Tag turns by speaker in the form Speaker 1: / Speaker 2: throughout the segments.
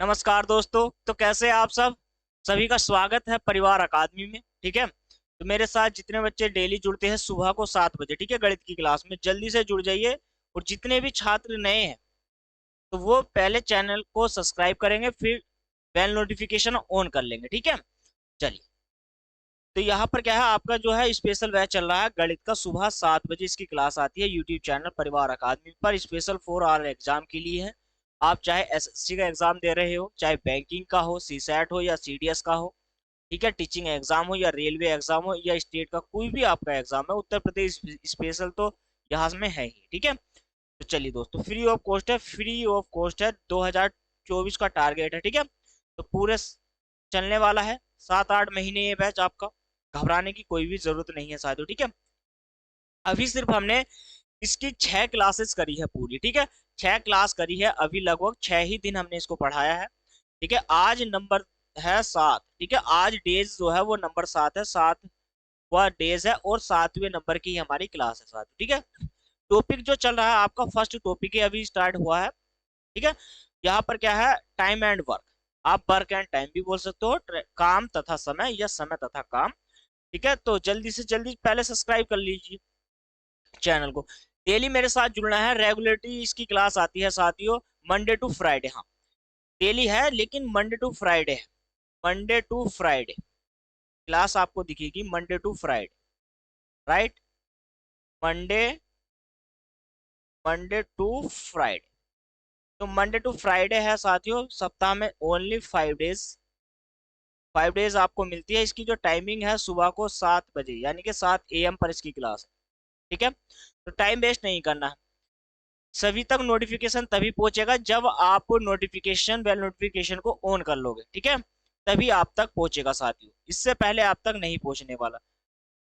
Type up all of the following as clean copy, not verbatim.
Speaker 1: नमस्कार दोस्तों। तो कैसे हैं आप सब। सभी का स्वागत है परिवार अकादमी में। ठीक है, तो मेरे साथ जितने बच्चे डेली जुड़ते हैं सुबह को 7 बजे, ठीक है, गणित की क्लास में जल्दी से जुड़ जाइए। और जितने भी छात्र नए हैं तो वो पहले चैनल को सब्सक्राइब करेंगे, फिर बेल नोटिफिकेशन ऑन कर लेंगे। ठीक है, चलिए। तो यहाँ पर क्या है, आपका जो है स्पेशल बैच चल रहा है गणित का। सुबह 7 बजे इसकी क्लास आती है यूट्यूब चैनल परिवार अकादमी पर। स्पेशल 4 आवर एग्जाम के लिए है। आप चाहे एसएससी का एग्जाम दे रहे हो, चाहे बैंकिंग का हो, सीसैट हो या सीडीएस का हो, ठीक है, टीचिंग एग्जाम हो या रेलवे एग्जाम हो या स्टेट का कोई भी आपका एग्जाम है, उत्तर प्रदेश स्पेशल तो यहाँ में है ही। ठीक है, तो चलिए दोस्तों, फ्री ऑफ कॉस्ट है, फ्री ऑफ कॉस्ट है। 2024 का टारगेट है। ठीक है, तो पूरे चलने वाला है 7-8 महीने ये बैच आपका। घबराने की कोई भी जरूरत नहीं है साथियों। ठीक है, अभी सिर्फ हमने इसकी 6 क्लासेस करी है पूरी। ठीक है, 6 क्लास करी है अभी, लगभग 6 ही दिन हमने इसको पढ़ाया है। ठीक है, आज नंबर है 7। ठीक है, आज डेज जो है वो नंबर 7 है, 7 वह डेज है और 7वें नंबर की हमारी क्लास है साथियों। ठीक है, टॉपिक जो चल रहा है आपका फर्स्ट टॉपिक है, अभी स्टार्ट हुआ है। ठीक है, यहाँ पर क्या है, टाइम एंड वर्क। आप वर्क एंड टाइम भी बोल सकते हो, काम तथा समय या समय तथा काम। ठीक है, तो जल्दी से जल्दी पहले सब्सक्राइब कर लीजिए चैनल को। डेली मेरे साथ जुड़ना है, रेगुलरली इसकी क्लास आती है साथियों, मंडे टू फ्राइडे। हाँ, डेली है लेकिन मंडे टू फ्राइडे है। मंडे टू फ्राइडे क्लास आपको दिखेगी, Monday to Friday. Right, Monday Monday to Friday. तो मंडे टू फ्राइडे है साथियों, सप्ताह में ओनली 5 डेज। 5 डेज आपको मिलती है। इसकी जो टाइमिंग है सुबह को 7 बजे, यानी कि 7 AM पर इसकी क्लास है। ठीक है, तो टाइम वेस्ट नहीं करना है। सभी तक नोटिफिकेशन तभी पहुंचेगा जब आप नोटिफिकेशन बेल नोटिफिकेशन को ऑन कर लोगे। ठीक है, तभी आप तक पहुंचेगा साथियों, इससे पहले आप तक नहीं पहुंचने वाला।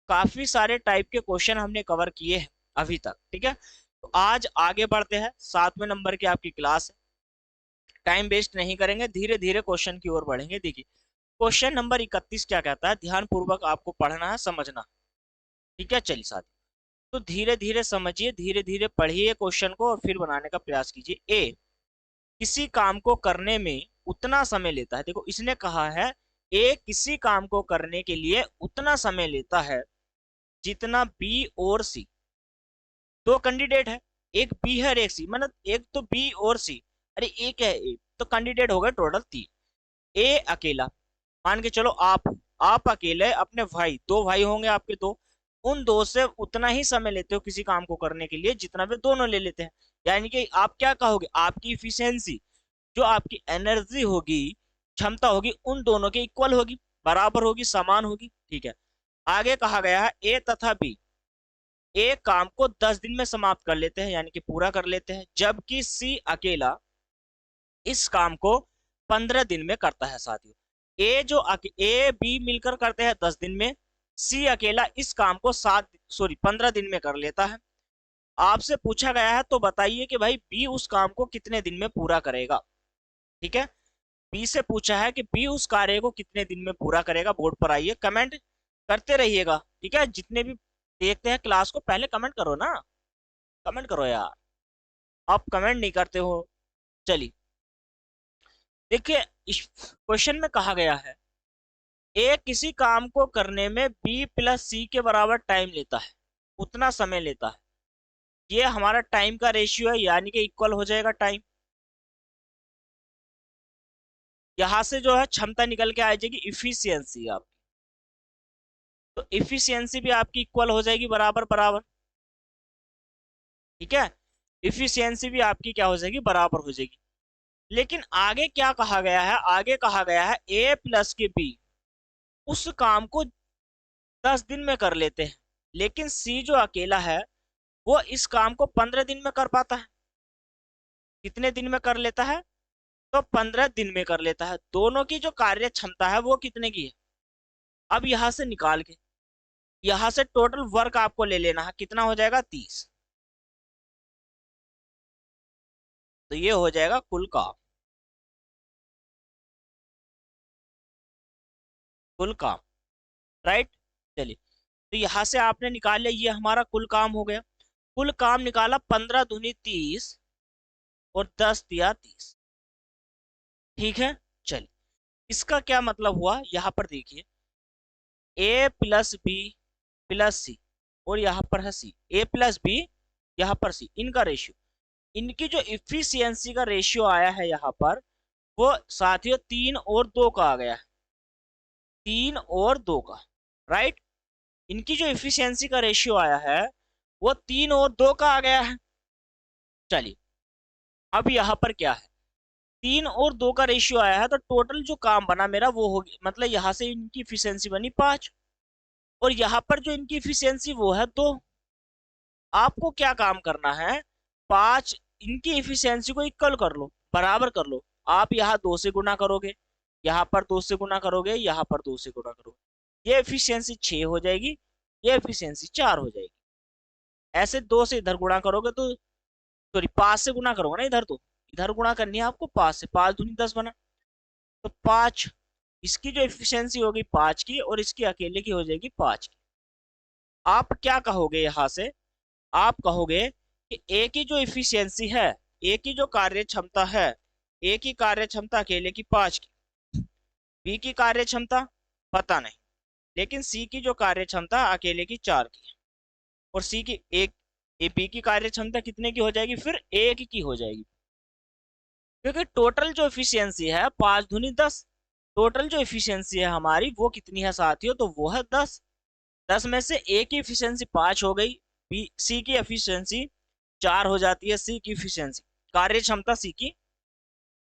Speaker 1: काफी सारे टाइप के क्वेश्चन हमने कवर किए हैं अभी तक। ठीक है, तो आज आगे बढ़ते हैं, 7वें नंबर की आपकी क्लास है। टाइम वेस्ट नहीं करेंगे, धीरे धीरे क्वेश्चन की ओर बढ़ेंगे। देखिए, क्वेश्चन नंबर 31 क्या कहता है, ध्यान पूर्वक आपको पढ़ना है, समझना। ठीक है, चलिए साथियों, तो धीरे धीरे समझिए, धीरे धीरे पढ़िए क्वेश्चन को और फिर बनाने का प्रयास कीजिए। ए, किसी काम को करने में उतना समय लेता है। देखो, इसने कहा है ए किसी काम को करने के लिए उतना समय लेता है जितना बी और सी। दो कैंडिडेट है, एक बी है और एक सी, मतलब एक तो बी और सी। अरे एक है ए, तो कैंडिडेट हो गए टोटल 3। ए अकेला, मान के चलो आप अकेले, अपने भाई, 2 भाई होंगे आपके दो, उन दो से उतना ही समय लेते हो किसी काम को करने के लिए जितना वे दोनों ले लेते हैं। यानी कि आप क्या कहोगे, आपकी इफिशियंसी, जो आपकी एनर्जी होगी, क्षमता होगी, उन दोनों के इक्वल होगी, बराबर होगी, समान होगी। ठीक है, आगे कहा गया है ए तथा बी एक काम को 10 दिन में समाप्त कर लेते हैं, यानी कि पूरा कर लेते हैं, जबकि सी अकेला इस काम को 15 दिन में करता है साथियों। ए बी मिलकर करते हैं 10 दिन में, सी अकेला इस काम को 15 दिन में कर लेता है। आपसे पूछा गया है तो बताइए कि भाई बी उस काम को कितने दिन में पूरा करेगा। ठीक है, बी से पूछा है कि बी उस कार्य को कितने दिन में पूरा करेगा। बोर्ड पर आइए, कमेंट करते रहिएगा। ठीक है, जितने भी देखते हैं क्लास को पहले कमेंट करो ना, कमेंट करो यार, आप कमेंट नहीं करते हो। चलिए, देखिए, इस क्वेश्चन में कहा गया है ए किसी काम को करने में बी प्लस सी के बराबर टाइम लेता है, उतना समय लेता है। ये हमारा टाइम का रेशियो है, यानी कि इक्वल हो जाएगा टाइम। यहां से जो है क्षमता निकल के आ जाएगी इफिशियंसी आप, तो इफिशियंसी भी आपकी इक्वल हो जाएगी, बराबर बराबर। ठीक है, इफिशियंसी भी आपकी क्या हो जाएगी, बराबर हो जाएगी। लेकिन आगे क्या कहा गया है, आगे कहा गया है ए प्लस के बी उस काम को 10 दिन में कर लेते हैं, लेकिन सी जो अकेला है वो इस काम को 15 दिन में कर पाता है। कितने दिन में कर लेता है, तो 15 दिन में कर लेता है। दोनों की जो कार्य क्षमता है वो कितने की है, अब यहां से निकाल के यहां से टोटल वर्क आपको ले लेना है, कितना हो जाएगा 30। तो ये हो जाएगा कुल काम, कुल काम। राइट, चलिए, तो यहां से आपने निकाल लिया, ये हमारा कुल काम हो गया। कुल काम निकाला, 15 दूनी 30 और 10 दिया 30। ठीक है। चलिए, इसका क्या मतलब हुआ, यहां पर देखिए, ए प्लस बी प्लस सी, और यहाँ पर है सी, ए प्लस बी, यहाँ पर सी, इनका रेशियो, इनकी जो इफिशियंसी का रेशियो आया है यहाँ पर, वो साथियों 3 और 2 का आ गया है, 3 और 2 का, राइट। इनकी जो इफिशियंसी का रेशियो आया है वो 3 और 2 का आ गया है। चलिए, अब यहाँ पर क्या है, 3 और 2 का रेशियो आया है, तो टोटल जो काम बना मेरा वो हो गया, मतलब यहाँ से इनकी इफिशियंसी बनी 5, और यहाँ पर जो इनकी इफिशियंसी वो है 2। आपको क्या काम करना है, 5 इनकी इफिशियंसी को इक्वल कर लो, बराबर कर लो। आप यहाँ 2 से गुना करोगे, यहाँ पर 2 से गुना करोगे, यहाँ पर 2 से गुना करोगे, ये इफिशियंसी 6 हो जाएगी, ये इफिशियंसी 4 हो जाएगी। ऐसे 2 से इधर गुणा करोगे तो, सॉरी 5 से गुणा करोगे ना इधर, तो इधर गुणा करनी है आपको 5 से, 5 दूनी 10 बना, तो 5, इसकी जो इफिशियंसी होगी 5 की, और इसकी अकेले की हो जाएगी 5 की। आप क्या कहोगे यहाँ से, आप कहोगे कि ए की जो इफिशियंसी है, ए की जो कार्य क्षमता है, ए की कार्य क्षमता अकेले की 5 की, बी की कार्य क्षमता पता नहीं, लेकिन सी की जो कार्य क्षमता अकेले की 4 की है, और सी की एक, ए बी की कार्य क्षमता कितने की हो जाएगी, फिर 1 की हो जाएगी, क्योंकि टोटल जो इफिशियंसी है 5 दूनी 10, टोटल जो इफिशियंसी है हमारी वो कितनी है साथियों, तो वो है 10। 10 में से ए की इफिशियंसी 5 हो गई, बी सी की एफिशिएंसी 4 हो जाती है, सी की इफिशियंसी, कार्य क्षमता सी की।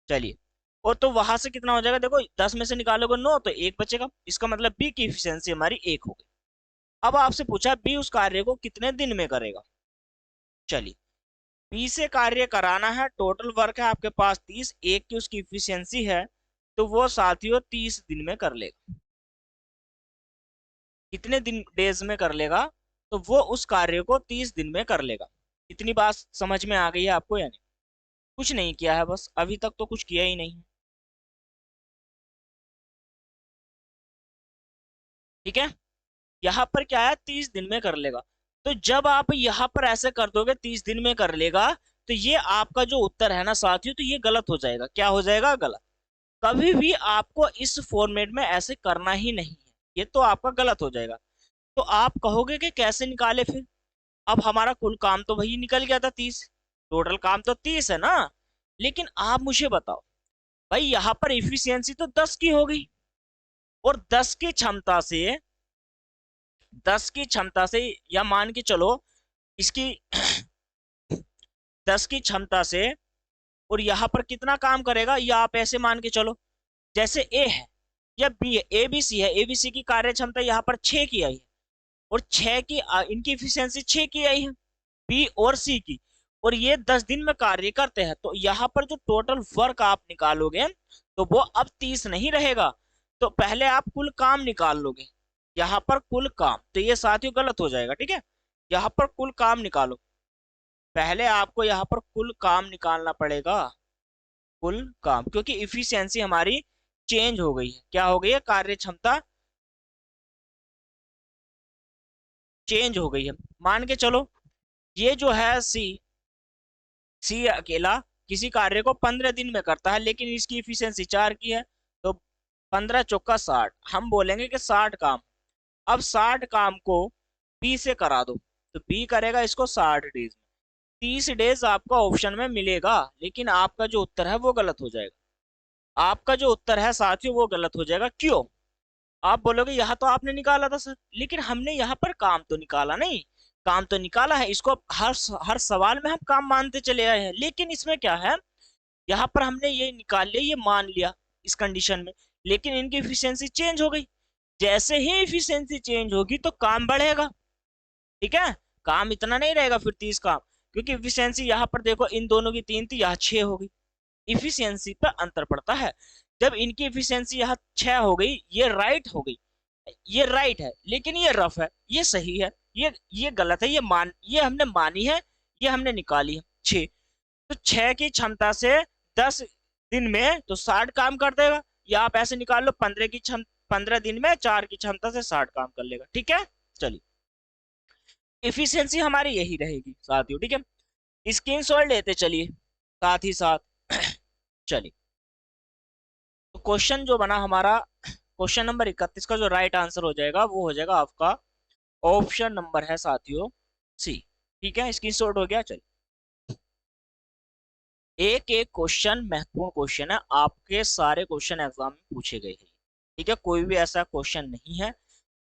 Speaker 1: चलिए, और तो वहां से कितना हो जाएगा, देखो 10 में से निकालोगे 9 तो 1 बचेगा, इसका मतलब बी की इफिशियंसी हमारी 1 हो गई। अब आपसे पूछा बी उस कार्य को कितने दिन में करेगा। चलिए, बी से कार्य कराना है, टोटल वर्क है आपके पास 30, 1 की उसकी इफिशियंसी है, तो वो साथियों 30 दिन में कर लेगा। कितने दिन डेज में कर लेगा, तो वो उस कार्य को 30 दिन में कर लेगा। इतनी बात समझ में आ गई है आपको, यानी कुछ नहीं किया है, बस अभी तक तो कुछ किया ही नहीं है। ठीक है, यहाँ पर क्या है, 30 दिन में कर लेगा। तो जब आप यहाँ पर ऐसे कर दोगे 30 दिन में कर लेगा, तो ये आपका जो उत्तर है ना साथियों, तो ये गलत हो जाएगा। क्या हो जाएगा, गलत। कभी भी आपको इस फॉर्मेट में ऐसे करना ही नहीं है, ये तो आपका गलत हो जाएगा। तो आप कहोगे कि कैसे निकाले फिर, अब हमारा कुल काम तो वही निकल गया था 30, टोटल काम तो 30 है ना, लेकिन आप मुझे बताओ भाई, यहाँ पर इफिशियंसी तो 10 की हो गई, और 10 की क्षमता से, 10 की क्षमता से, या मान के चलो इसकी 10 की क्षमता से, और यहाँ पर कितना काम करेगा, या आप ऐसे मान के चलो, जैसे ए है या बी है, ए बी सी है, ए बी सी की कार्य क्षमता यहाँ पर 6 की आई है, और 6 की इनकी इफिशियंसी 6 की आई है, बी और सी की, और ये 10 दिन में कार्य करते हैं, तो यहाँ पर जो टोटल वर्क आप निकालोगे, तो वो अब 30 नहीं रहेगा, तो पहले आप कुल काम निकाल लोगे, यहाँ पर कुल काम, तो ये साथियों गलत हो जाएगा। ठीक है, यहाँ पर कुल काम निकालो, पहले आपको यहाँ पर कुल काम निकालना पड़ेगा, कुल काम, क्योंकि इफिशियंसी हमारी चेंज हो गई है, क्या हो गई है, कार्य क्षमता चेंज हो गई है। मान के चलो ये जो है सी, सी अकेला किसी कार्य को 15 दिन में करता है, लेकिन इसकी इफिशियंसी 4 की है, तो 15 चौका 60, हम बोलेंगे कि 60 काम। अब 60 काम को बी से करा दो, तो बी करेगा इसको 60 डेज में, 30 डेज आपका ऑप्शन में मिलेगा, लेकिन आपका जो उत्तर है वो गलत हो जाएगा। आपका जो उत्तर है साथियों वो गलत हो जाएगा, क्यों। आप बोलोगे यहाँ तो आपने निकाला था सर, लेकिन हमने यहाँ पर काम तो निकाला नहीं, काम तो निकाला है, इसको हर सवाल में हम काम मानते चले आए हैं, लेकिन इसमें क्या है, यहाँ पर हमने ये निकाल लिया, ये मान लिया इस कंडीशन में, लेकिन इनकी इफिशियंसी चेंज हो गई, जैसे ही इफिशियंसी चेंज होगी तो काम बढ़ेगा। ठीक है, काम इतना नहीं रहेगा फिर 30 काम, क्योंकि इफिशियंसी यहाँ पर देखो इन दोनों की 3 थी, यहाँ 6 हो गई, इफिशियंसी पर अंतर पड़ता है। जब इनकी इफिशियंसी यहाँ 6 हो गई, ये राइट हो गई, ये राइट है, लेकिन ये रफ है, ये सही है, ये गलत है, ये हमने मानी है, ये हमने निकाली है 6, तो 6 की क्षमता से 10 दिन में तो 60 काम कर देगा, या आप ऐसे निकाल लो 15 दिन में 4 की क्षमता से 60 काम कर लेगा। ठीक है, चलिए, इफिशियंसी हमारी यही रहेगी साथियों। ठीक है, स्क्रीनशॉट लेते चलिए साथ ही साथ। चलिए, क्वेश्चन जो बना हमारा, क्वेश्चन नंबर 31 का जो राइट आंसर हो जाएगा वो हो जाएगा आपका ऑप्शन नंबर है साथियों सी। ठीक है, स्क्रीनशॉट हो गया। चलिए, एक एक क्वेश्चन महत्वपूर्ण क्वेश्चन है, आपके सारे क्वेश्चन एग्जाम में पूछे गए हैं। ठीक है, कोई भी ऐसा क्वेश्चन नहीं है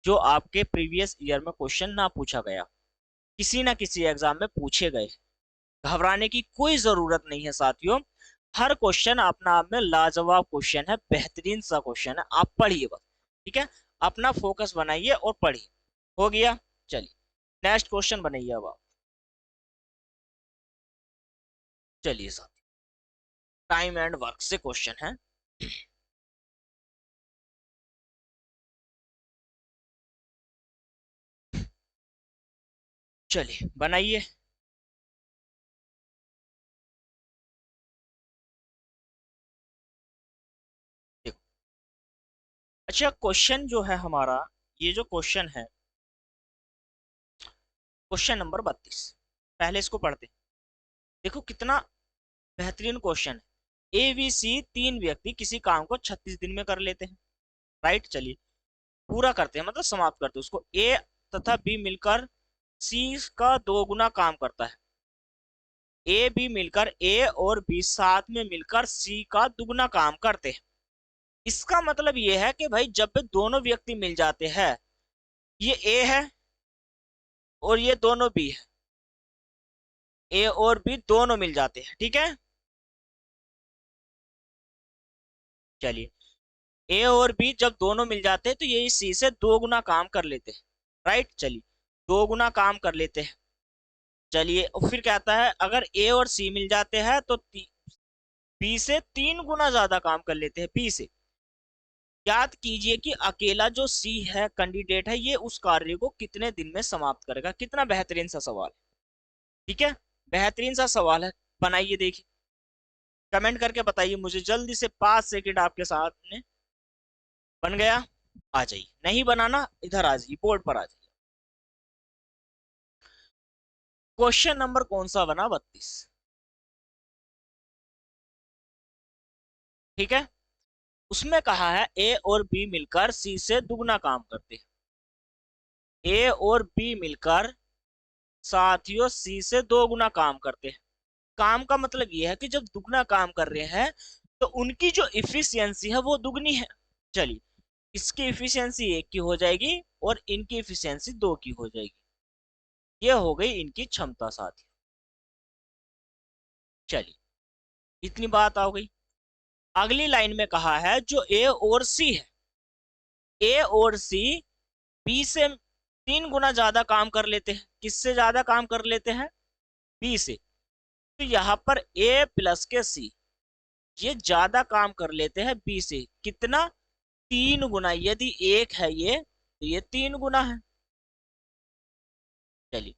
Speaker 1: जो आपके प्रीवियस ईयर में क्वेश्चन ना पूछा गया, किसी ना किसी एग्जाम में पूछे गए। घबराने की कोई जरूरत नहीं है साथियों, हर क्वेश्चन अपना आप में लाजवाब क्वेश्चन है, बेहतरीन सा क्वेश्चन है, आप पढ़िए बस। ठीक है, अपना फोकस बनाइए और पढ़िए। हो गया। चलिए, नेक्स्ट क्वेश्चन बनाइए अब आप। चलिए साहब, टाइम एंड वर्क से क्वेश्चन है। चलिए बनाइए। देखो, अच्छा क्वेश्चन जो है हमारा, ये जो क्वेश्चन है, क्वेश्चन नंबर 32, पहले इसको पढ़ते हैं। देखो कितना बेहतरीन क्वेश्चन है। ए बी सी तीन व्यक्ति किसी काम को 36 दिन में कर लेते हैं। राइट, चलिए पूरा करते हैं, मतलब समाप्त करते हैं उसको। ए तथा बी मिलकर सी का 2 गुना काम करता है। ए बी मिलकर ए और बी साथ में मिलकर सी का 2 गुना काम करते हैं। इसका मतलब ये है कि भाई जब भी दोनों व्यक्ति मिल जाते हैं, ये ए है और ये दोनों बी है, ए और बी दोनों मिल जाते हैं। ठीक है, चलिए ए और बी जब दोनों मिल जाते हैं तो ये सी से 2 गुना काम कर लेते हैं। राइट, चलिए 2 गुना काम कर लेते हैं। चलिए, और फिर कहता है अगर ए और सी मिल जाते हैं तो बी से 3 गुना ज्यादा काम कर लेते हैं बी से। याद कीजिए कि अकेला जो सी है कैंडिडेट है, ये उस कार्य को कितने दिन में समाप्त करेगा। कितना बेहतरीन सा सवाल है। ठीक है, बेहतरीन सा सवाल है, बनाइए देखिए, कमेंट करके बताइए मुझे जल्दी से, 5 सेकंड आपके सामने। बन गया? आ जाइए, नहीं बनाना इधर आ जाइए, बोर्ड पर आ जाइए। क्वेश्चन नंबर कौन सा बना? 32। ठीक है, उसमें कहा है ए और बी मिलकर सी से 2 गुना काम करते हैं। ए और बी मिलकर साथियों सी से 2 गुना काम करते हैं। काम का मतलब यह है कि जब दुगना काम कर रहे हैं तो उनकी जो इफिशियंसी है वो दुगनी है। चलिए, इसकी इफिशियंसी 1 की हो जाएगी और इनकी इफिशियंसी 2 की हो जाएगी। ये हो गई इनकी क्षमता साथी। चलिए, इतनी बात आ गई। अगली लाइन में कहा है जो ए और सी है, ए और सी बी से 3 गुना ज्यादा काम कर लेते हैं। किससे ज्यादा काम कर लेते हैं? बी से। तो यहाँ पर ए प्लस के सी ये ज्यादा काम कर लेते हैं बी से। कितना? 3 गुना। यदि एक है ये तो ये 3 गुना है। चलिए,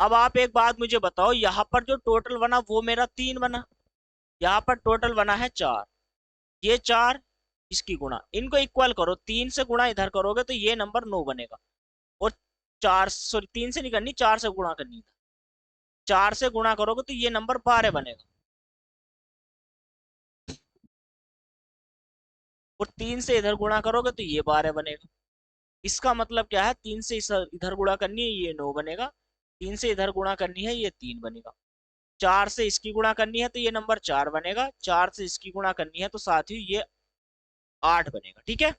Speaker 1: अब आप एक बात मुझे बताओ, यहाँ पर जो टोटल बना वो मेरा 3 बना, यहाँ पर टोटल बना है 4। ये 4, इसकी गुणा, इनको इक्वल करो, 3 से गुणा इधर करोगे तो ये नंबर 9 बनेगा। और 4, सॉरी 3 से नहीं करनी, 4 से गुणा करनी था। 4 से गुणा करोगे तो ये नंबर 12 बनेगा। और 3 से इधर गुणा करोगे तो ये 12 बनेगा। इसका मतलब क्या है? 3 से इधर गुणा करनी है, ये 9 बनेगा। 3 से इधर गुणा करनी है, ये 3 बनेगा। 4 से इसकी गुणा करनी है तो ये नंबर 4 बनेगा। 4 से इसकी गुणा करनी है तो साथ ही ये 8 बनेगा। ठीक है,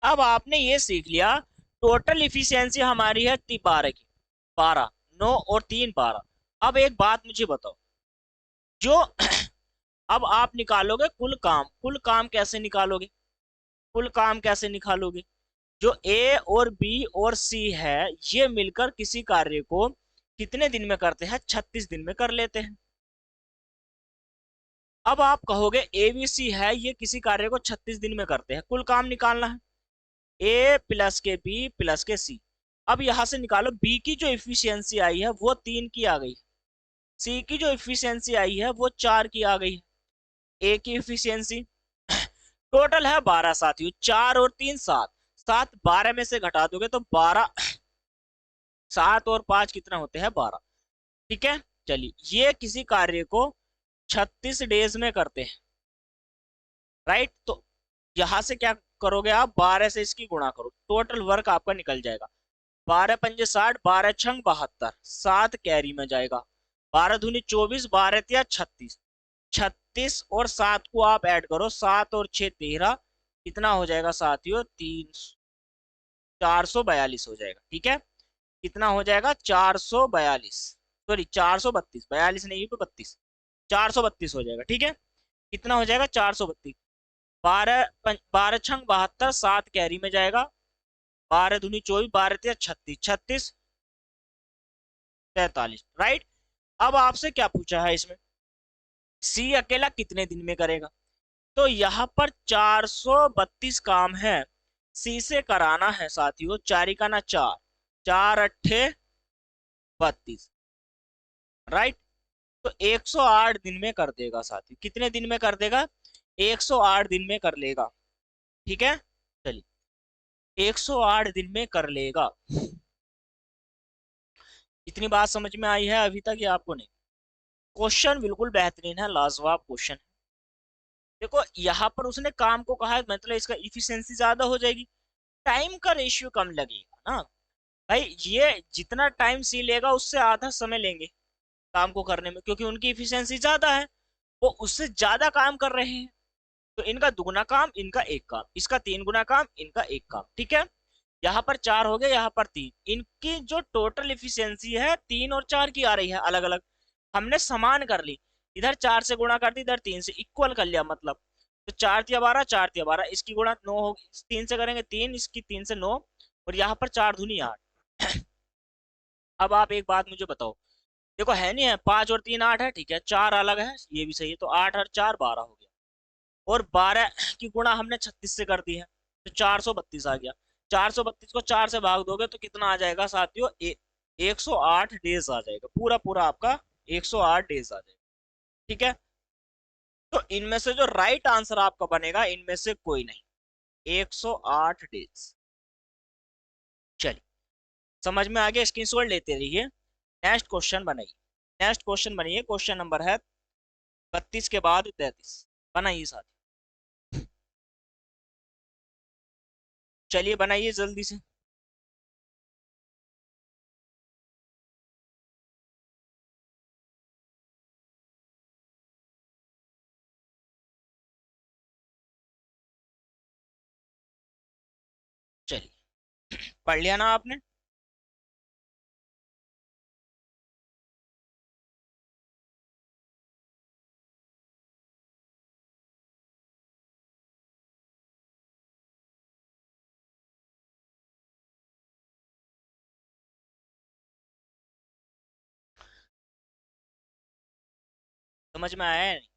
Speaker 1: अब आपने ये सीख लिया, टोटल इफिशियंसी हमारी है 12 की। 12, 9 और 3 12। अब एक बात मुझे बताओ, जो अब आप निकालोगे कुल काम। कुल काम कैसे निकालोगे? कुल काम कैसे निकालोगे? जो ए और बी और सी है ये मिलकर किसी कार्य को कितने दिन में करते हैं? 36 दिन में कर लेते हैं। अब आप कहोगे ए बी सी है ये किसी कार्य को 36 दिन में करते हैं, कुल काम निकालना है। ए प्लस के बी प्लस के सी। अब यहां से निकालो, बी की जो इफिशियंसी आई है वो 3 की आ गई, सी की जो इफिशियंसी आई है वो 4 की आ गई, ए की इफिशियंसी टोटल है 12 साथियों। 4 और 3 7, 7 12 में से घटा दोगे तो 12, 7 और 5 कितना होते हैं? 12। ठीक है, चलिए ये किसी कार्य को 36 डेज में करते हैं। राइट। तो यहां से क्या करोगे आप, 12 से इसकी गुणा करो, टोटल वर्क आपका निकल जाएगा। 12 पंजे 60, 12 छंग 72, 7 कैरी में जाएगा। 12 दूनी 24, 12 तिया 36, 36 और 7 को आप ऐड करो, 7 और 6 13, कितना हो जाएगा साथियों, 442 हो जाएगा। ठीक है, कितना हो जाएगा, 442, सॉरी 432, 42 नहीं तो 32, 432 हो जाएगा। ठीक है, कितना हो जाएगा, 432। 12 छंग 72, 7 कैरी में जाएगा। 12 दूनी 24, 12 तिया 36, 36 43, राइट। अब आपसे क्या पूछा है इसमें, सी अकेला कितने दिन में करेगा। तो यहाँ पर 432 काम है, सी से कराना है साथियों, चारी का ना 4, 4 अट्ठे 32, राइट। तो 108 दिन में कर देगा साथियों, कितने दिन में कर देगा, 108 दिन में कर लेगा। ठीक है, चलिए 108 दिन में कर लेगा। इतनी बात समझ में आई है अभी तक या आपको नहीं। क्वेश्चन बिल्कुल बेहतरीन है, लाजवाब क्वेश्चन। देखो यहाँ पर उसने काम को कहा है, मतलब इसका इफिशियंसी ज्यादा हो जाएगी, टाइम का रेशियो कम लगेगा ना। भाई ये जितना टाइम सी लेगा उससे आधा समय लेंगे काम को करने में, क्योंकि उनकी इफिशियंसी ज्यादा है, वो उससे ज्यादा काम कर रहे हैं। तो इनका दुगना काम, इनका एक काम, इसका 3 गुना काम, इनका एक काम। ठीक है, यहाँ पर 4 हो गए, यहाँ पर 3, इनकी जो टोटल इफिशियंसी है 3 और 4 की आ रही है अलग अलग, हमने समान कर ली। इधर 4 से गुणा कर दी, इधर 3 से इक्वल कर लिया मतलब। तो 4 तिया 12, 4 तिया 12, इसकी गुणा 9 होगी, 3 से करेंगे 3, इसकी 3 से 9, और यहाँ पर 4 दूनी 8। अब आप एक बात मुझे बताओ, देखो है नहीं है, 5 और 3 8 है, ठीक है, 4 अलग है, ये भी सही है, तो 8 और 4 12 हो गया। और 12 की गुणा हमने 36 से कर दी है, तो 432 आ गया। 432 को 4 से भाग दोगे तो कितना आ जाएगा साथियों, 108 डेज आ जाएगा, पूरा पूरा आपका 108 डेज आ जाएगा। ठीक है, तो इनमें से जो राइट आंसर आपका बनेगा, इनमें से कोई नहीं, 108 डेज। चलिए, समझ में आ गया, स्क्रीनशॉट लेते रहिए। नेक्स्ट क्वेश्चन बनाइए, नेक्स्ट क्वेश्चन बनाइए, क्वेश्चन नंबर है 32 के बाद 33, बनाइए साथ। चलिए बनाइए जल्दी से। चलिए, पढ़ लिया ना आपने। समझ में आया है नहीं,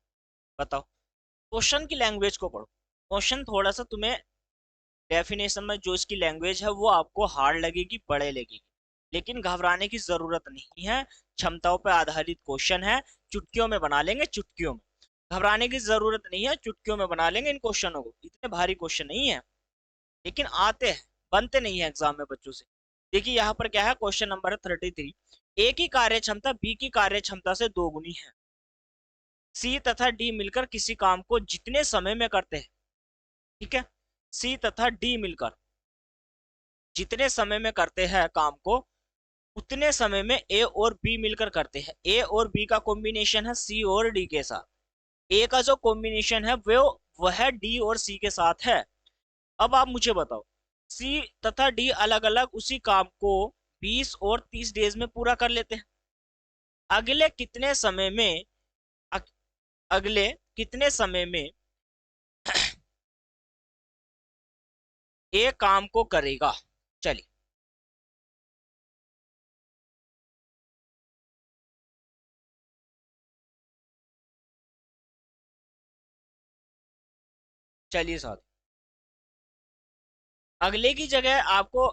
Speaker 1: बताओ। क्वेश्चन की लैंग्वेज को पढ़ो, क्वेश्चन थोड़ा सा तुम्हें डेफिनेशन में जो इसकी लैंग्वेज है वो आपको हार्ड लगेगी, बड़े लगेगी, लेकिन घबराने की जरूरत नहीं है। क्षमताओं पर आधारित क्वेश्चन है, चुटकियों में बना लेंगे, चुटकियों में। घबराने की जरूरत नहीं है, चुटकियों में बना लेंगे इन क्वेश्चनों को, इतने भारी क्वेश्चन नहीं है, लेकिन आते हैं, बनते नहीं है एग्जाम में बच्चों से। देखिए यहाँ पर क्या है, क्वेश्चन नंबर है 33। ए की कार्य क्षमता बी की कार्य क्षमता से दोगुनी है, सी तथा डी मिलकर किसी काम को जितने समय में करते हैं। ठीक है, सी तथा डी मिलकर जितने समय में करते हैं काम को, उतने समय में ए और बी मिलकर करते हैं। ए और बी का कॉम्बिनेशन है सी और डी के साथ, ए का जो कॉम्बिनेशन है वो वह डी और सी के साथ है। अब आप मुझे बताओ, सी तथा डी अलग अलग उसी काम को 20 और 30 डेज में पूरा कर लेते हैं। अगले कितने समय में, अग, अगले कितने समय में ए काम को करेगा। चलिए, चलिए साथ, अगले की जगह आपको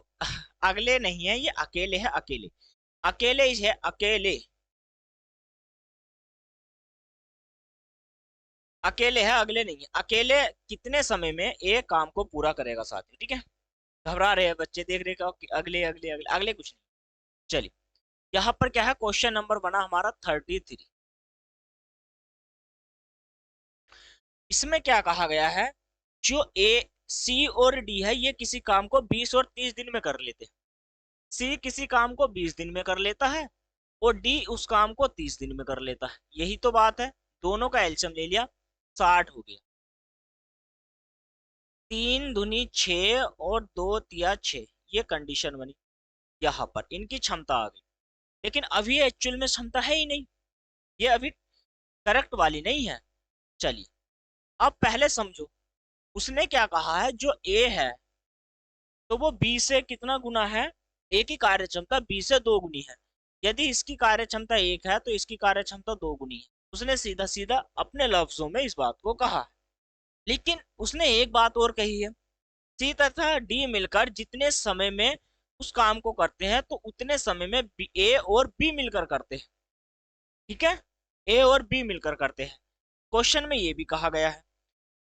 Speaker 1: अगले नहीं है, ये अकेले है, अकेले, अकेले ही है, अकेले, अकेले है, अगले नहीं है, अकेले कितने समय में एक काम को पूरा करेगा साथी। ठीक है, घबरा रहे हैं बच्चे, देख रहे हैं कि अगले अगले अगले अगले कुछ नहीं। चलिए, यहाँ पर क्या है, क्वेश्चन नंबर बना हमारा 33। इसमें क्या कहा गया है, जो ए सी और डी है ये किसी काम को 20 और 30 दिन में कर लेते हैं। सी किसी काम को 20 दिन में कर लेता है और डी उस काम को 30 दिन में कर लेता है, यही तो बात है। दोनों का एलसीएम ले लिया, 60 हो गया। 3 दूनी 6 और 2 तिया 6, ये कंडीशन बनी। यहाँ पर इनकी क्षमता आ गई, लेकिन अभी एक्चुअल में क्षमता है ही नहीं, ये अभी करेक्ट वाली नहीं है। चलिए अब पहले समझो, उसने क्या कहा है, जो ए है तो वो बी से कितना गुना है, ए की कार्य क्षमता बी से 2 गुनी है। यदि इसकी कार्य क्षमता 1 है तो इसकी कार्य क्षमता 2 गुनी है। उसने सीधा सीधा अपने लफ्जों में इस बात को कहा। लेकिन उसने एक बात और कही है, सी तथा डी मिलकर जितने समय में उस काम को करते हैं तो उतने समय में ए और बी मिलकर करते हैं। ठीक है, ए और बी मिलकर करते हैं। क्वेश्चन में ये भी कहा गया है,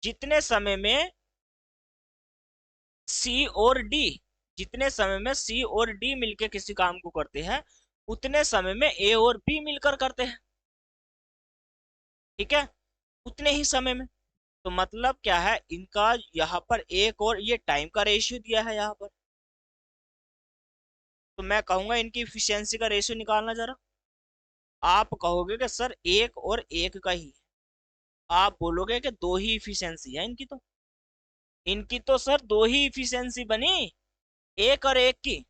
Speaker 1: जितने समय में सी और डी, जितने समय में सी और डी मिलकर किसी काम को करते हैं उतने समय में ए और बी मिलकर करते हैं। ठीक है, उतने ही समय में। तो मतलब क्या है, इनका यहाँ पर एक और ये टाइम का रेशियो दिया है यहाँ पर, तो मैं कहूंगा इनकी इफिशियंसी का रेशियो निकालना जरा। आप कहोगे कि सर एक और एक का ही, आप बोलोगे कि दो ही इफिशियंसी है इनकी, तो इनकी तो सर दो ही इफिशियंसी बनी, एक और एक की।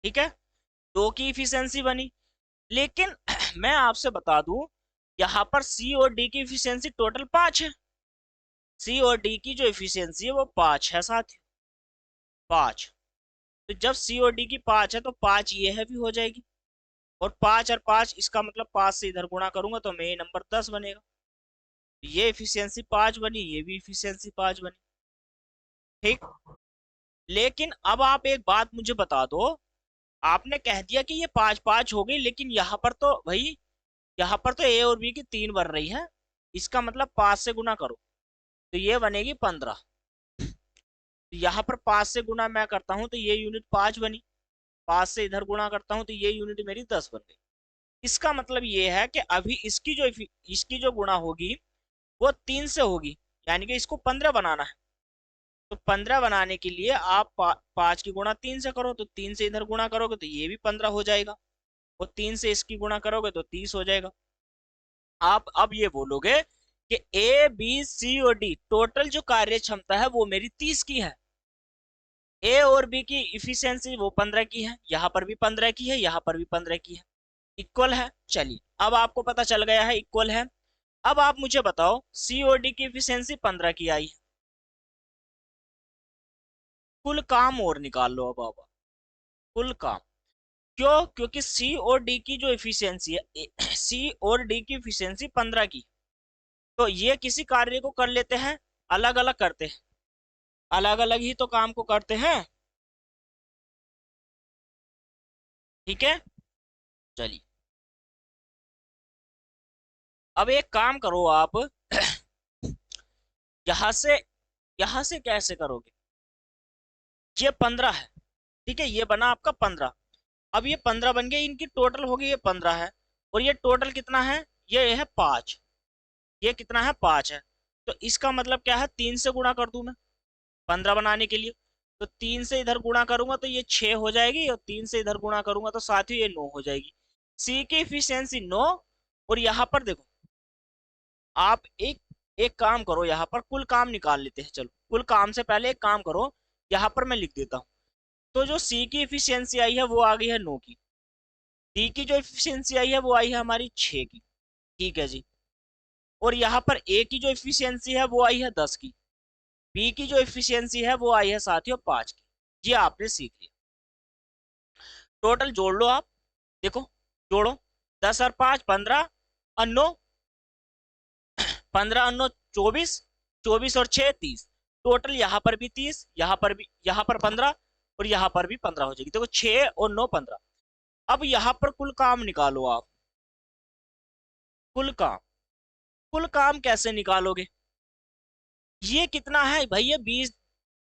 Speaker 1: ठीक है, दो की इफिशियंसी बनी। लेकिन मैं आपसे बता दूं, यहाँ पर सी और डी की इफिशियंसी टोटल 5 है। सी और डी की जो इफिशियंसी है वो 5 है साथ, 5। तो जब सी और डी की 5 है तो 5 ये है भी हो जाएगी, और 5 और 5 इसका मतलब 5 से इधर गुणा करूंगा तो मेरे नंबर 10 बनेगा। ये इफिशियंसी 5 बनी, ये भी इफिशियंसी 5 बनी। ठीक, लेकिन अब आप एक बात मुझे बता दो, आपने कह दिया कि ये 5 5 हो गई, लेकिन यहाँ पर तो भाई, यहाँ पर तो ए और बी की 3 बन रही है, इसका मतलब 5 से गुना करो तो ये बनेगी 15। तो यहाँ पर 5 से गुना मैं करता हूँ तो ये यूनिट 5 बनी, 5 से इधर गुणा करता हूँ तो ये यूनिट मेरी 10 बन गई। इसका मतलब ये है कि अभी इसकी जो गुणा होगी वो 3 से होगी, यानी कि इसको 15 बनाना है। तो 15 बनाने के लिए आप 5 की गुणा 3 से करो, तो 3 से इधर गुणा करोगे तो ये भी 15 हो जाएगा, और 3 से इसकी गुणा करोगे तो 30 हो जाएगा। आप अब ये बोलोगे कि ए बी सी और डी टोटल जो कार्य क्षमता है वो मेरी 30 की है, ए और बी की इफिशियंसी वो 15 की है, यहाँ पर भी 15 की है, यहाँ पर भी 15 की है, इक्वल है। चलिए अब आपको पता चल गया है इक्वल है। अब आप मुझे बताओ सी और डी की इफिशियंसी 15 की आई है, कुल काम और निकाल लो अब आप, कुल काम। क्यों, क्योंकि सी और डी की जो इफिशियंसी है, सी और डी की इफिशियंसी 15 की, तो ये किसी कार्य को कर लेते हैं, अलग अलग करते हैं, अलग अलग ही तो काम को करते हैं। ठीक है, चलिए अब एक काम करो आप, यहां से यहां से कैसे करोगे, ये 15 है, ठीक है, ये बना आपका 15। अब ये 15 बन गए, इनकी टोटल होगी ये 15 है, और ये टोटल कितना है, ये है 5, ये कितना है 5 है। तो इसका मतलब क्या है, 3 से गुणा कर दूं मैं 15 बनाने के लिए, तो 3 से इधर गुणा करूंगा तो ये 6 हो जाएगी, और 3 से इधर गुणा करूंगा तो साथ ही ये 9 हो जाएगी। सी की इफिशियंसी 9, और यहाँ पर देखो आप एक एक काम करो, यहाँ पर कुल काम निकाल लेते हैं। चलो कुल काम से पहले एक काम करो, यहाँ पर मैं लिख देता हूँ। तो जो सी की इफिशियंसी आई है वो आ गई है 9 की, डी की जो इफिशियंसी आई है वो आई है हमारी 6 की। ठीक है जी, और यहाँ पर ए की जो इफिशियंसी है वो आई है 10 की, बी की जो इफिशियंसी है वो आई है साथियों 5 की। ये आपने सीख लिया। टोटल जोड़ लो आप, देखो जोड़ो, 10 और 5 15, और 9 15 और 9 24, 24 और 6 30, टोटल यहाँ पर भी 30, यहाँ पर भी, यहाँ पर 15, और यहाँ पर भी 15 हो जाएगी। देखो 6 और 9 15। अब यहाँ पर कुल काम निकालो आप, कुल काम, कुल काम कैसे निकालोगे, ये कितना है भाई, ये 20,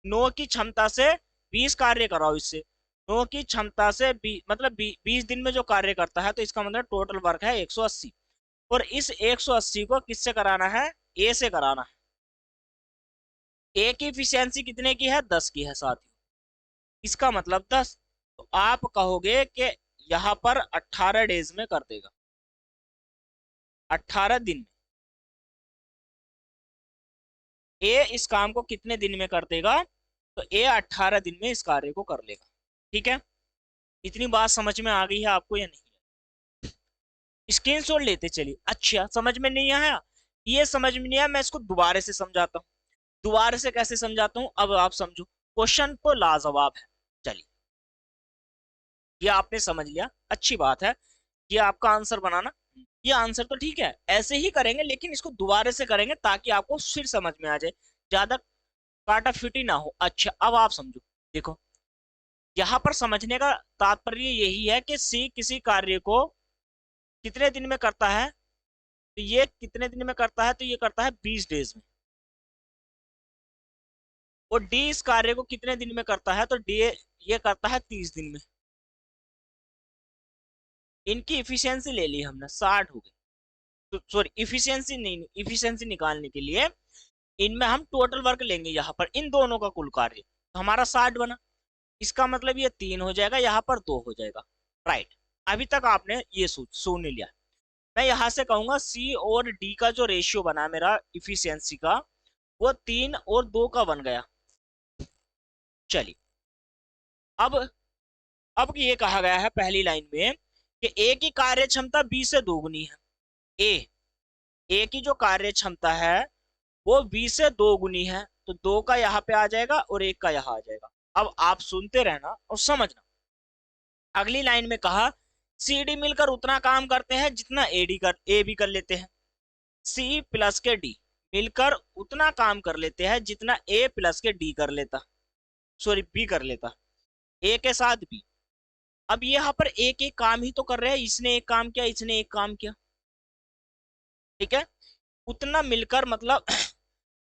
Speaker 1: 9 की क्षमता से 20 कार्य कराओ इससे, 9 की क्षमता से 20 मतलब 20 दिन में जो कार्य करता है, तो इसका मतलब टोटल वर्क है 180, और इस 180 को किससे कराना है, ए से कराना है। ए की इफिशियंसी कितने की है, 10 की है साथियों, इसका मतलब 10। तो आप कहोगे कि यहां पर 18 डेज में कर देगा, 18 दिन में। ए इस काम को कितने दिन में कर देगा, तो ए 18 दिन में इस कार्य को कर लेगा। ठीक है, इतनी बात समझ में आ गई है आपको या नहीं? स्क्रीनशॉट लेते चलिए। अच्छा, समझ में नहीं आया, ये समझ में नहीं आया, मैं इसको दोबारा से समझाता हूँ। दोबारा से कैसे समझाता हूँ, अब आप समझो। क्वेश्चन तो लाजवाब है। चलिए, ये आपने समझ लिया, अच्छी बात है। ये आपका आंसर बनाना, ये आंसर तो ठीक है, ऐसे ही करेंगे, लेकिन इसको दोबारा से करेंगे ताकि आपको फिर समझ में आ जाए, ज्यादा काटा फिटी ना हो। अच्छा, अब आप समझो। देखो, यहाँ पर समझने का तात्पर्य यही है कि सी किसी कार्य को कितने दिन में करता है, तो ये कितने दिन में करता है, तो ये करता है 20 डेज में। और डी इस कार्य को कितने दिन में करता है, तो डी ये करता है 30 दिन में। इनकी इफिशियंसी ले ली हमने, 60 हो गई। तो सॉरी, इफिशियंसी नहीं, इफिशियंसी निकालने के लिए इनमें हम टोटल वर्क लेंगे, यहाँ पर इन दोनों का कुल कार्य, तो हमारा 60 बना। इसका मतलब ये 3 हो जाएगा, यहाँ पर 2 हो जाएगा। राइट, अभी तक आपने ये सुन लिया। मैं यहाँ से कहूंगा सी और डी का जो रेशियो बना मेरा इफिशियंसी का, वो 3 और 2 का बन गया। चलिए, अब ये कहा गया है पहली लाइन में कि ए की कार्य क्षमता बी से दोगुनी है। ए ए की जो कार्य क्षमता है वो बी से 2 गुनी है, तो 2 का यहाँ पे आ जाएगा और 1 का यहाँ आ जाएगा। अब आप सुनते रहना और समझना। अगली लाइन में कहा सी डी मिलकर उतना काम करते हैं जितना ए भी कर लेते हैं। सी प्लस के डी मिलकर उतना काम कर लेते हैं जितना ए प्लस के डी कर लेता, सॉरी बी कर लेता, ए के साथ बी। अब ये यहाँ पर एक एक काम ही तो कर रहे हैं, इसने एक काम किया, इसने एक काम किया। ठीक है, उतना मिलकर मतलब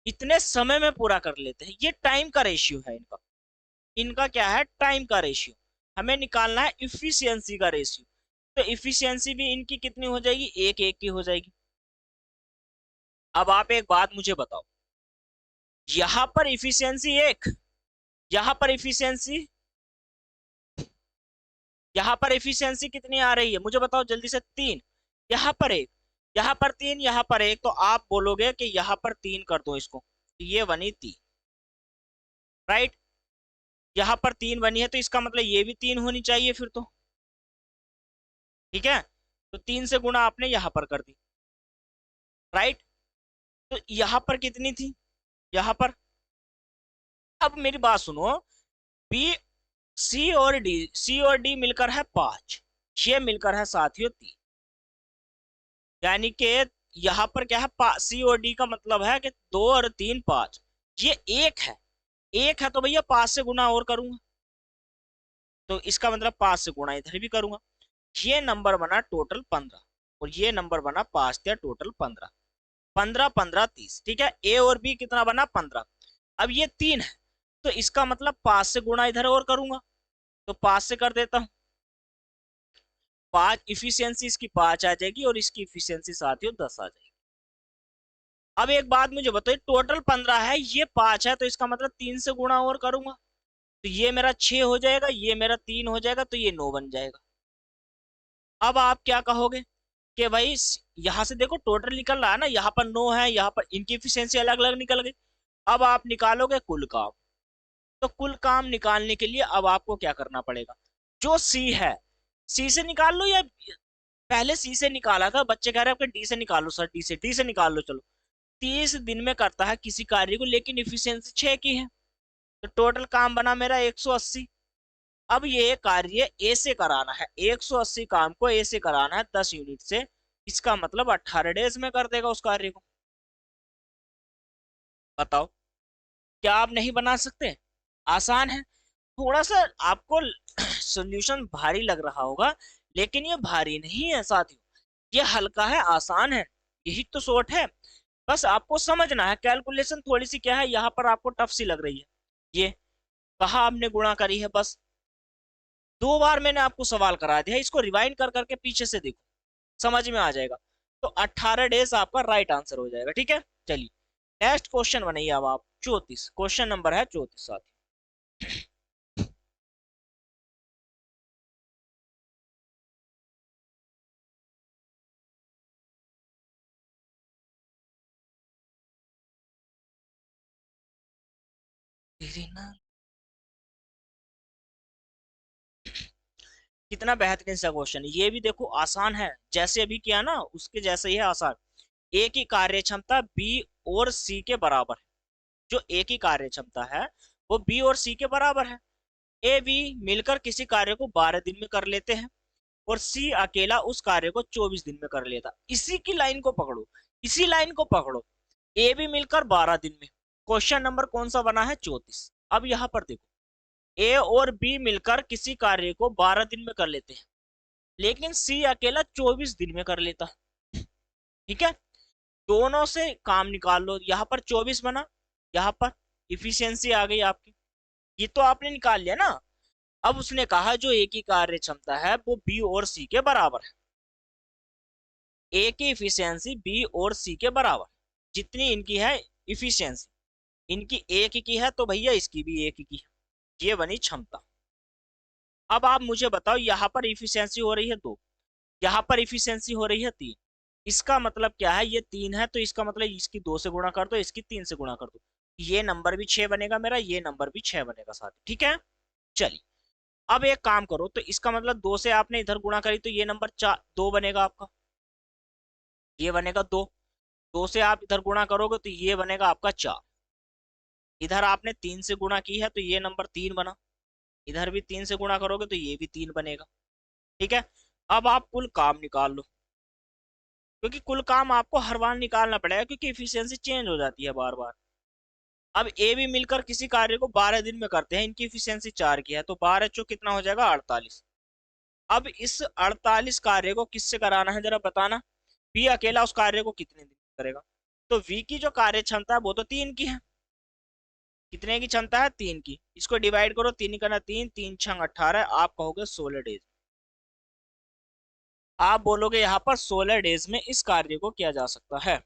Speaker 1: इतने समय में पूरा कर लेते हैं। ये टाइम का रेशियो है इनका। इनका क्या है, टाइम का रेशियो। हमें निकालना है इफिशियंसी का रेशियो। तो इफिशियंसी भी इनकी कितनी हो जाएगी, एक एक की हो जाएगी। अब आप एक बात मुझे बताओ, यहां पर इफिशियंसी एक, यहां पर इफिशियंसी, यहां पर इफिशियंसी कितनी आ रही है मुझे बताओ जल्दी से, 3। यहां पर एक, यहां पर 3, यहां पर एक, तो आप बोलोगे कि यहां पर 3 कर दो इसको, तो ये बनी 3। राइट, यहां पर 3 बनी है, तो इसका मतलब ये भी 3 होनी चाहिए फिर तो। ठीक है, तो 3 से गुणा आपने यहां पर कर दी। राइट, तो यहां पर कितनी थी, यहां पर, अब मेरी बात सुनो, बी सी और डी मिलकर है 5, ये मिलकर है साथियों 3। यानी कि यहां पर क्या है, सी और डी का मतलब है कि 2 और 3 5, ये एक है। एक है तो भैया 5 से गुना और करूंगा, तो इसका मतलब 5 से गुणा इधर भी करूंगा। ये नंबर बना टोटल 15, और ये नंबर बना 5 या टोटल 15। 15 15 30। ठीक है, ए और बी कितना बना, 15। अब ये 3 है, तो इसका मतलब 5 से गुणा इधर और करूंगा, तो 5 से कर देता हूं। 5 इफिशियंसी इसकी 5 आ जाएगी और इसकी इफिशियंसी साथियों 10 आ जाएगी। अब एक बात मुझे बताइए, टोटल 15 है, ये 5 है, तो इसका मतलब 3 से गुणा और करूंगा, तो ये मेरा 6 हो जाएगा, ये मेरा 3 हो जाएगा, तो ये 9 बन जाएगा। अब आप क्या कहोगे कि भाई यहां से देखो टोटल निकल रहा है ना, यहाँ पर 9 है, यहाँ पर इनकी इफिशियंसी अलग अलग निकल गई। अब आप निकालोगे कुल काम, तो कुल काम निकालने के लिए अब आपको क्या करना पड़ेगा, जो सी है सी से निकाल लो, या पहले सी से निकाला था, बच्चे कह रहे हैं आपके डी से निकालो, सर डी से निकाल लो, चलो। 30 दिन में करता है किसी कार्य को, लेकिन इफिशियंसी 6 की है, तो टोटल काम बना मेरा 180। अब ये कार्य ए से कराना है, 180 काम को ए से कराना है 10 यूनिट से, इसका मतलब 18 डेज में कर देगा उस कार्य को। बताओ, क्या आप नहीं बना सकते? आसान है। थोड़ा सा आपको सॉल्यूशन भारी लग रहा होगा, लेकिन ये भारी नहीं है साथियों, ये हल्का है, आसान है, यही तो शॉर्ट है। बस आपको समझना है, कैलकुलेशन थोड़ी सी क्या है यहाँ पर आपको टफ सी लग रही है। ये कहा आपने गुणा करी है, बस 2 बार मैंने आपको सवाल करा दिया, इसको रिवाइंड कर करके पीछे से देखो, समझ में आ जाएगा। तो 18 डेज आपका राइट आंसर हो जाएगा। ठीक है, चलिए नेक्स्ट क्वेश्चन बनाइए अब आप। 34 क्वेश्चन नंबर है 34 साथ। कितना बेहतरीन सा क्वेश्चन, ये भी देखो आसान है, जैसे अभी किया ना उसके जैसे ही है, आसान। ए की कार्य क्षमता बी और सी के बराबर है। जो ए की कार्य क्षमता है वो बी और सी के बराबर है। ए बी मिलकर किसी कार्य को 12 दिन में कर लेते हैं और सी अकेला उस कार्य को 24 दिन में कर लेता। इसी की लाइन को पकड़ो, इसी लाइन को पकड़ो। ए बी मिलकर 12 दिन में, क्वेश्चन नंबर कौन सा बना है 34। अब यहां पर देखो, ए और बी मिलकर किसी कार्य को 12 दिन में कर लेते हैं, लेकिन सी अकेला 24 दिन में कर लेता। ठीक है, दोनों से काम निकाल लो, यहां पर 24 बना, यहां पर इफिशियंसी आ गई आपकी, ये तो आपने निकाल लिया ना। अब उसने कहा जो ए की कार्य क्षमता है वो बी और सी के बराबर है। ए की इफिशियंसी बी और सी के बराबर, जितनी इनकी है इफिशियंसी, इनकी एक की है तो भैया इसकी भी एक की है, ये बनी क्षमता। अब आप मुझे बताओ, यहाँ पर इफिशियंसी हो रही है 2, यहाँ पर इफिशियंसी हो रही है 3, इसका मतलब क्या है, ये 3 है तो इसका मतलब इसकी 2 से गुणा कर दो, इसकी 3 से गुणा कर दो, ये नंबर भी 6 बनेगा मेरा, ये नंबर भी 6 बनेगा साथ। ठीक है, चलिए अब एक काम करो, तो इसका मतलब 2 से आपने इधर गुणा करी तो ये नंबर 4 2 बनेगा आपका, ये बनेगा 2। 2 से आप इधर गुणा करोगे तो ये बनेगा आपका 4। इधर आपने 3 से गुणा की है तो ये नंबर 3 बना, इधर भी 3 से गुणा करोगे तो ये भी 3 बनेगा। ठीक है, अब आप कुल काम निकाल लो, क्योंकि कुल काम आपको हर बार निकालना पड़ेगा क्योंकि इफिशियंसी चेंज हो जाती है बार बार। अब ए भी मिलकर किसी कार्य को 12 दिन में करते हैं, इनकी इफिशियंसी 4 की है, तो 12 चो कितना हो जाएगा 48। अब इस 48 कार्य को किससे कराना है जरा बताना, बी अकेला उस कार्य को कितने दिन में करेगा। तो वी की जो कार्य क्षमता है वो तो 3 की है, कितने की क्षमता है 3 की, इसको डिवाइड करो, 3 करना 3, 3 छंग 18, आप कहोगे 16 डेज। आप बोलोगे यहाँ पर 16 डेज में इस कार्य को किया जा सकता है,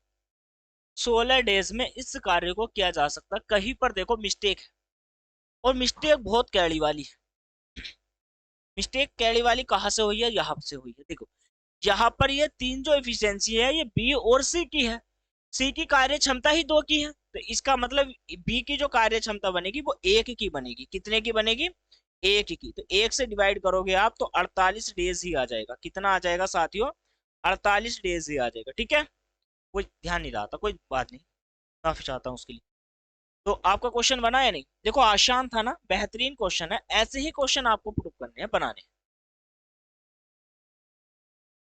Speaker 1: 16 डेज में इस कार्य को किया जा सकता है। कहीं पर देखो मिस्टेक है, और मिस्टेक बहुत कैड़ी वाली है। मिस्टेक कैड़ी वाली कहाँ से हुई है, यहाँ से हुई है। देखो यहाँ पर ये 3 जो एफिशिएंसी है ये बी और सी की है, सी की कार्य क्षमता ही 2 की है, तो इसका मतलब बी की जो कार्य क्षमता बनेगी वो 1 की बनेगी। कितने की बनेगी, 1 की। तो 1 से डिवाइड करोगे आप तो 48 डेज ही आ जाएगा। कितना आ जाएगा साथियों, 48 डेज ही आ जाएगा। ठीक है, कोई ध्यान नहीं रहा था, कोई बात नहीं, माफी चाहता हूँ उसके लिए। तो आपका क्वेश्चन बना है नहीं, देखो आसान था ना, बेहतरीन क्वेश्चन है, ऐसे ही क्वेश्चन आपको प्रूव करने हैं, बनाने हैं।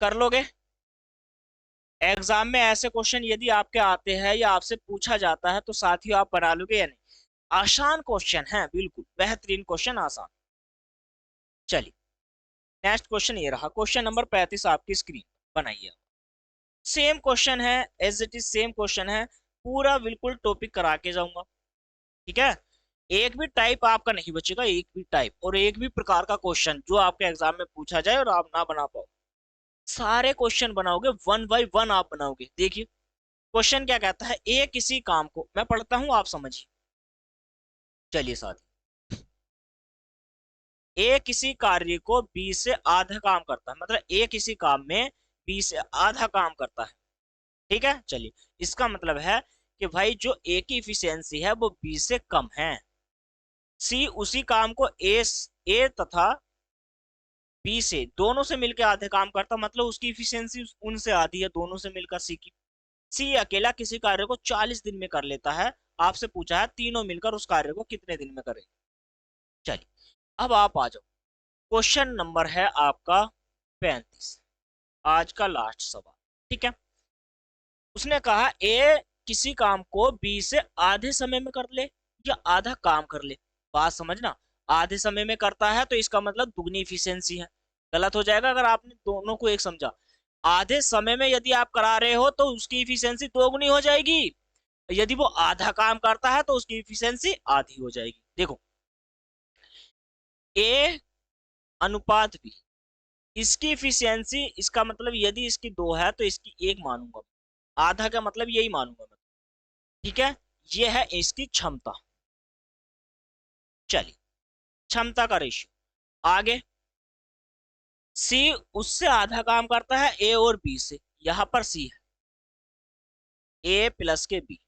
Speaker 1: कर लोगे, एग्जाम में ऐसे क्वेश्चन यदि आपके आते हैं या आपसे पूछा जाता है तो साथियों आप बना लोगे या नहीं। आसान क्वेश्चन है, बिल्कुल बेहतरीन क्वेश्चन, आसान। चलिए नेक्स्ट क्वेश्चन ये रहा, क्वेश्चन नंबर 35 आपकी स्क्रीन बनाइए। सेम क्वेश्चन है, as it is same question है, पूरा बिल्कुल टॉपिक करा के जाऊंगा। ठीक है, एक भी टाइप आपका नहीं बचेगा, एक भी टाइप और एक भी प्रकार का क्वेश्चन जो आपके एग्जाम में पूछा जाए और आप ना बना पाओ, सारे क्वेश्चन बनाओगे, वन बाय वन आप बनाओगे। देखिए क्वेश्चन क्या कहता है, ए किसी काम को, मैं पढ़ता हूं आप समझिए, चलिए साथ। ए किसी कार्य को बी से आधा काम करता है, मतलब ए किसी काम में बी से आधा काम करता है। ठीक है, चलिए इसका मतलब है कि भाई जो ए की इफिशियंसी है वो बी से कम है। सी उसी काम को ए तथा बी से दोनों से मिलकर आधे काम करता, मतलब उसकी इफिशियंसी उनसे आधी है, दोनों से मिलकर सी की। सी अकेला किसी कार्य को 40 दिन में कर लेता है, आपसे पूछा है तीनों मिलकर उस कार्य को कितने दिन में करें। चलिए अब आप आ जाओ, क्वेश्चन नंबर है आपका 35, आज का लास्ट सवाल। ठीक है, उसने कहा ए किसी काम को बी से आधे समय में कर ले या आधा काम कर ले। बात समझना, आधे समय में करता है तो इसका मतलब दुगनी इफिशियंसी है, गलत हो जाएगा अगर आपने दोनों को एक समझा। आधे समय में यदि आप करा रहे हो तो उसकी इफिशियंसी दोगुनी हो जाएगी, यदि वो आधा काम करता है तो उसकी इफिशियंसी आधी हो जाएगी। देखो ए अनुपात बी इसकी इफिशियंसी, इसका मतलब यदि इसकी 2 है तो इसकी 1 मानूंगा, आधा का मतलब यही मानूंगा मैं। ठीक है, ये है इसकी क्षमता। चलिए, क्षमता का रेशियो। आगे सी उससे आधा काम करता है ए और बी से, यहां पर सी है ए प्लस के बी,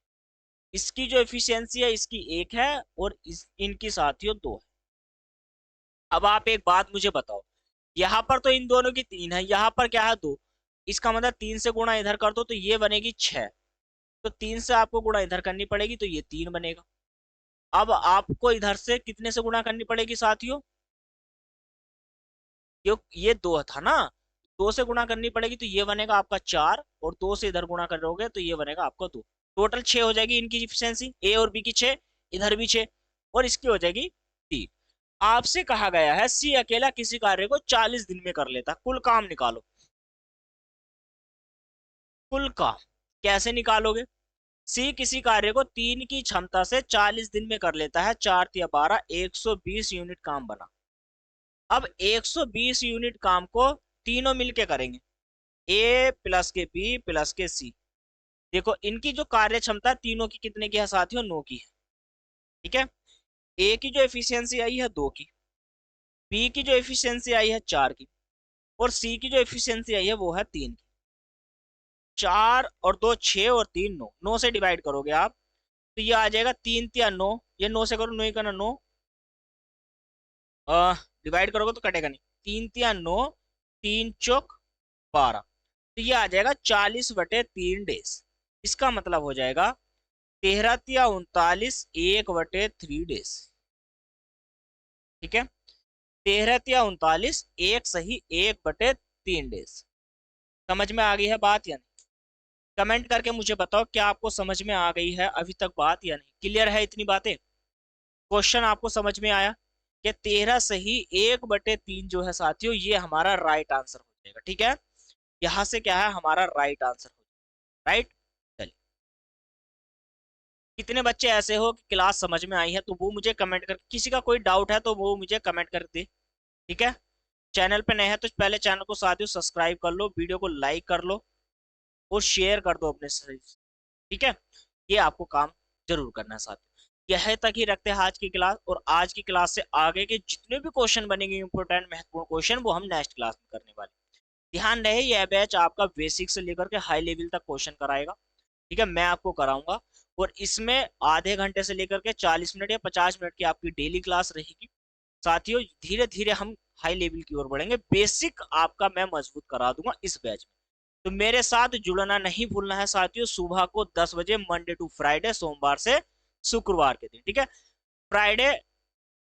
Speaker 1: इसकी जो एफिशिएंसी है इसकी 1 है और इनकी साथियों 2 है। अब आप एक बात मुझे बताओ, यहां पर तो इन दोनों की 3 है, यहां पर क्या है 2, इसका मतलब 3 से गुणा इधर कर दो तो ये बनेगी 6, तो 3 से आपको गुणा इधर करनी पड़ेगी तो ये 3 बनेगा। अब आपको इधर से कितने से गुणा करनी पड़ेगी साथियों, ये 2 था ना, 2 से गुणा करनी पड़ेगी तो ये बनेगा आपका 4, और 2 से इधर गुणा करोगे तो ये बनेगा आपका 2, टोटल 6 हो जाएगी इनकी इफिशियंसी, ए और बी की 6, इधर भी 6, और इसकी हो जाएगी 3। आपसे कहा गया है सी अकेला किसी कार्य को 40 दिन में कर लेता, कुल काम निकालो। कुल काम कैसे निकालोगे, सी किसी कार्य को 3 की क्षमता से 40 दिन में कर लेता है, 4 या 12, 120 यूनिट काम बना। अब 120 यूनिट काम को तीनों मिलके करेंगे, ए प्लस के बी प्लस के सी। देखो इनकी जो कार्य क्षमता तीनों की कितने की है साथियों, 9 की है। ठीक है, ए की जो एफिशिएंसी आई है 2 की, बी की जो एफिशिएंसी आई है 4 की, और सी की जो एफिशिएंसी आई है वो है 3 की। 4 और 2 6 और 3 9, 9 से डिवाइड करोगे आप तो ये आ जाएगा 3 या 9, ये 9 से करो, 9 ही करना 9, डिवाइड करोगे तो कटेगा नहीं, 3 या 9, 3 चौक 12, तो ये आ जाएगा 40/3 डेज। इसका मतलब हो जाएगा 13 या 39 1/3 डेज। ठीक है, 13 या 39 एक सही 1/3 डेज। समझ में आ गई है बात या नहीं, कमेंट करके मुझे बताओ क्या आपको समझ में आ गई है अभी तक बात या नहीं, क्लियर है इतनी बातें, क्वेश्चन आपको समझ में आया कि 13 सही 1/3 जो है साथियों ये हमारा राइट आंसर हो जाएगा। ठीक है, यहां से क्या है हमारा राइट आंसर हो जाएगा। राइट, चलिए, कितने बच्चे ऐसे हो कि क्लास समझ में आई है तो वो मुझे कमेंट कर, किसी का कोई डाउट है तो वो मुझे कमेंट कर दे। ठीक है, चैनल पे नए हैं तो पहले चैनल को साथियों सब्सक्राइब कर लो, वीडियो को लाइक कर लो और शेयर कर दो अपने से। ठीक है, ये आपको काम जरूर करना है साथियों। यह तक ही रखते हैं आज की क्लास, और आज की क्लास से आगे के जितने भी क्वेश्चन बनेंगे इंपोर्टेंट महत्वपूर्ण क्वेश्चन वो हम नेक्स्ट क्लास में करने वाले हैं। ध्यान रहे यह बैच आपका बेसिक से लेकर के हाई लेवल तक क्वेश्चन कराएगा। ठीक है, मैं आपको कराऊंगा, और इसमें आधे घंटे से लेकर के 40 मिनट या 50 मिनट की आपकी डेली क्लास रहेगी। साथियों धीरे धीरे हम हाई लेवल की ओर बढ़ेंगे, बेसिक आपका मैं मजबूत करा दूंगा इस बैच में। तो मेरे साथ जुड़ना नहीं भूलना है साथियों, सुबह को 10 बजे मंडे टू फ्राइडे, सोमवार से शुक्रवार के दिन। ठीक है, फ्राइडे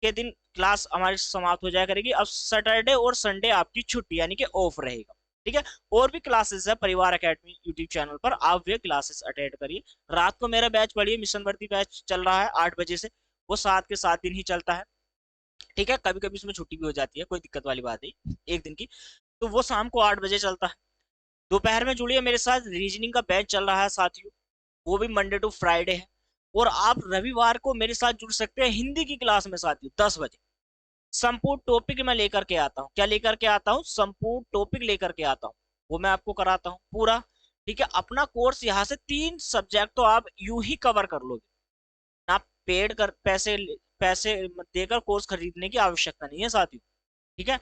Speaker 1: के दिन क्लास हमारी समाप्त हो जाया करेगी, अब सैटरडे और संडे आपकी छुट्टी यानी कि ऑफ रहेगा। ठीक है, और भी क्लासेस है परिवार एकेडमी यूट्यूब चैनल पर, आप वे क्लासेस अटेंड करिए। रात को मेरा बैच पढ़िए, मिशन वर्दी बैच चल रहा है 8 बजे से, वो 7 के 7 दिन ही चलता है। ठीक है, कभी कभी उसमें छुट्टी भी हो जाती है, कोई दिक्कत वाली बात नहीं, एक दिन की, तो वो शाम को 8 बजे चलता है। दोपहर में जुड़िए मेरे साथ, रीजनिंग का बैच चल रहा है साथियों, वो भी मंडे टू फ्राइडे है। और आप रविवार को मेरे साथ जुड़ सकते हैं हिंदी की क्लास में साथियों 10 बजे। संपूर्ण टॉपिक मैं लेकर के आता हूँ, क्या लेकर के आता हूँ, संपूर्ण टॉपिक लेकर के आता हूँ, वो मैं आपको कराता हूँ पूरा। ठीक है, अपना कोर्स यहाँ से 3 सब्जेक्ट तो आप यूं ही कवर कर लोगे, ना पेड कर पैसे पैसे देकर कोर्स खरीदने की आवश्यकता नहीं है साथियों। ठीक है,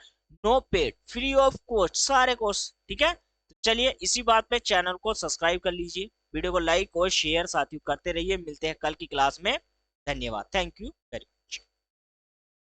Speaker 1: no paid, free of cost सारे कोर्स। ठीक है, तो चलिए इसी बात पे चैनल को सब्सक्राइब कर लीजिए, वीडियो को लाइक और शेयर साथियों करते रहिए। मिलते हैं कल की क्लास में, धन्यवाद, थैंक यू वेरी